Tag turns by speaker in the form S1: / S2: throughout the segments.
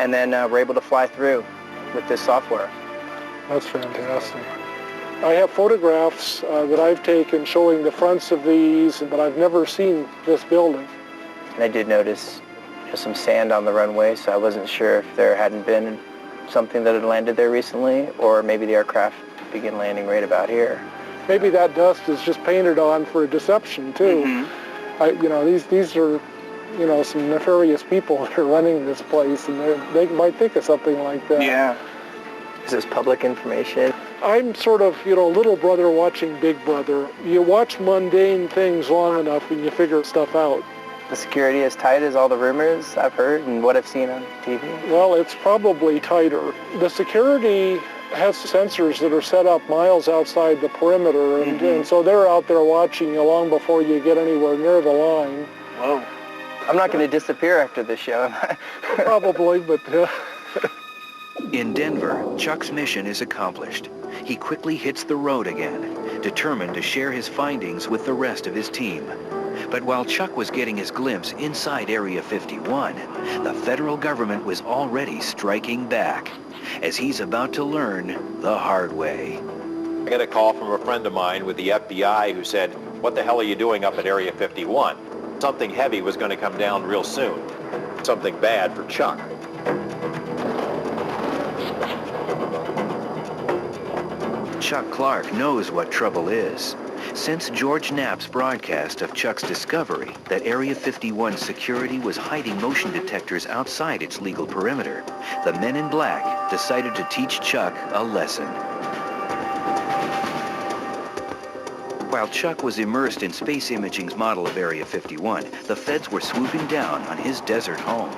S1: and then we're able to fly through with this software.
S2: That's fantastic. I have photographs that I've taken showing the fronts of these, but I've never seen this building.
S1: And I did notice some sand on the runway, so I wasn't sure if there hadn't been something that had landed there recently, or maybe the aircraft began landing right about here.
S2: Maybe that dust is just painted on for deception too.
S1: Mm-hmm.
S2: These are, some nefarious people that are running this place, and they might think of something like that.
S1: Yeah. Is this public information?
S2: I'm sort of, little brother watching big brother. You watch mundane things long enough and you figure stuff out.
S1: The security as tight as all the rumors I've heard and what I've seen on TV?
S2: Well, it's probably tighter. The security has sensors that are set up miles outside the perimeter, and so they're out there watching you long before you get anywhere near the line.
S1: Whoa. I'm not going to disappear after this show, am I?
S2: Probably, but...
S3: In Denver, Chuck's mission is accomplished. He quickly hits the road again, determined to share his findings with the rest of his team. But while Chuck was getting his glimpse inside Area 51, the federal government was already striking back, as he's about to learn the hard way.
S4: I got a call from a friend of mine with the FBI who said, "What the hell are you doing up at Area 51? Something heavy was going to come down real soon. Something bad for Chuck."
S3: Chuck Clark knows what trouble is. Since George Knapp's broadcast of Chuck's discovery that Area 51 security was hiding motion detectors outside its legal perimeter, the men in black decided to teach Chuck a lesson. While Chuck was immersed in space imaging's model of Area 51, the feds were swooping down on his desert home.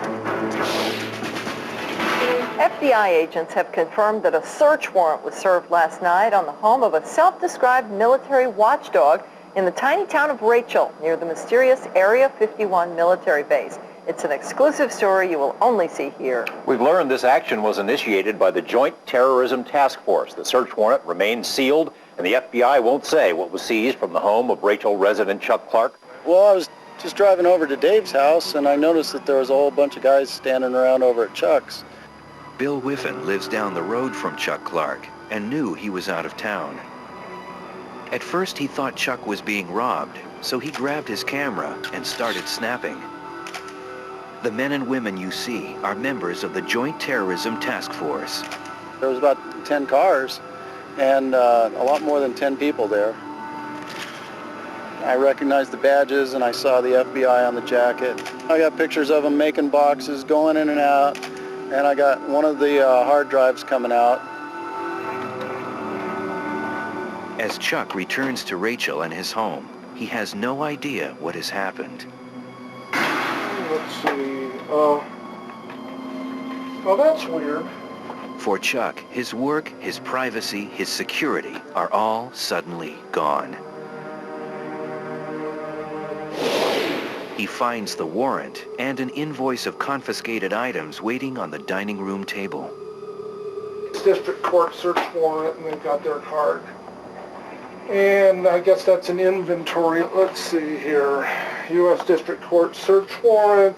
S5: FBI agents have confirmed that a search warrant was served last night on the home of a self-described military watchdog in the tiny town of Rachel, near the mysterious Area 51 military base. It's an exclusive story you will only see here.
S4: We've learned this action was initiated by the Joint Terrorism Task Force. The search warrant remains sealed, and the FBI won't say what was seized from the home of Rachel resident Chuck Clark.
S6: Well, I was just driving over to Dave's house, and I noticed that there was a whole bunch of guys standing around over at Chuck's.
S3: Bill Whiffen lives down the road from Chuck Clark and knew he was out of town. At first he thought Chuck was being robbed, so he grabbed his camera and started snapping. The men and women you see are members of the Joint Terrorism Task Force.
S6: There was about 10 cars and a lot more than 10 people there. I recognized the badges and I saw the FBI on the jacket. I got pictures of them making boxes, going in and out. And I got one of the hard drives coming out.
S3: As Chuck returns to Rachel and his home, he has no idea what has happened.
S2: Let's see. Well, that's weird.
S3: For Chuck, his work, his privacy, his security are all suddenly gone. He finds the warrant and an invoice of confiscated items waiting on the dining room table.
S2: District Court search warrant, and they've got their card. And I guess that's an inventory. Let's see here. U.S. District Court search warrant.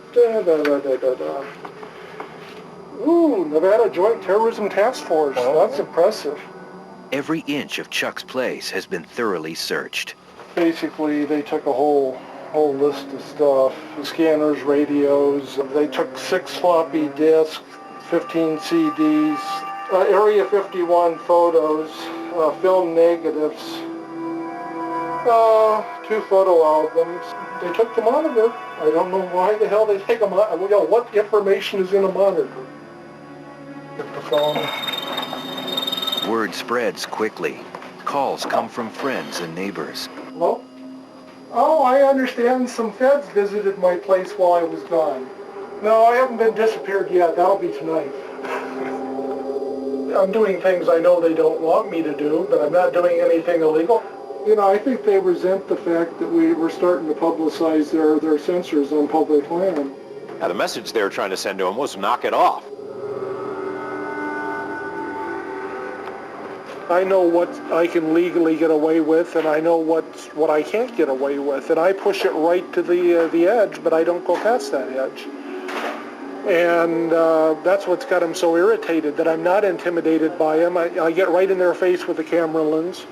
S2: Ooh, Nevada Joint Terrorism Task Force. That's impressive.
S3: Every inch of Chuck's place has been thoroughly searched.
S2: Basically, they took a whole list of stuff. Scanners, radios. They took 6 floppy disks, 15 CDs, Area 51 photos, film negatives, 2 photo albums. They took the monitor. I don't know why the hell they take a monitor. What information is in a monitor? Get the phone.
S3: Word spreads quickly. Calls come from friends and neighbors.
S2: Hello? Oh, I understand some feds visited my place while I was gone. No, I haven't been disappeared yet. That'll be tonight. I'm doing things I know they don't want me to do, but I'm not doing anything illegal. I think they resent the fact that we were starting to publicize their sensors on public land.
S4: Now, the message they were trying to send to him was knock it off.
S2: I know what I can legally get away with, and I know what I can't get away with, and I push it right to the edge, but I don't go past that edge. And that's what's got them so irritated, that I'm not intimidated by them. I get right in their face with the camera lens.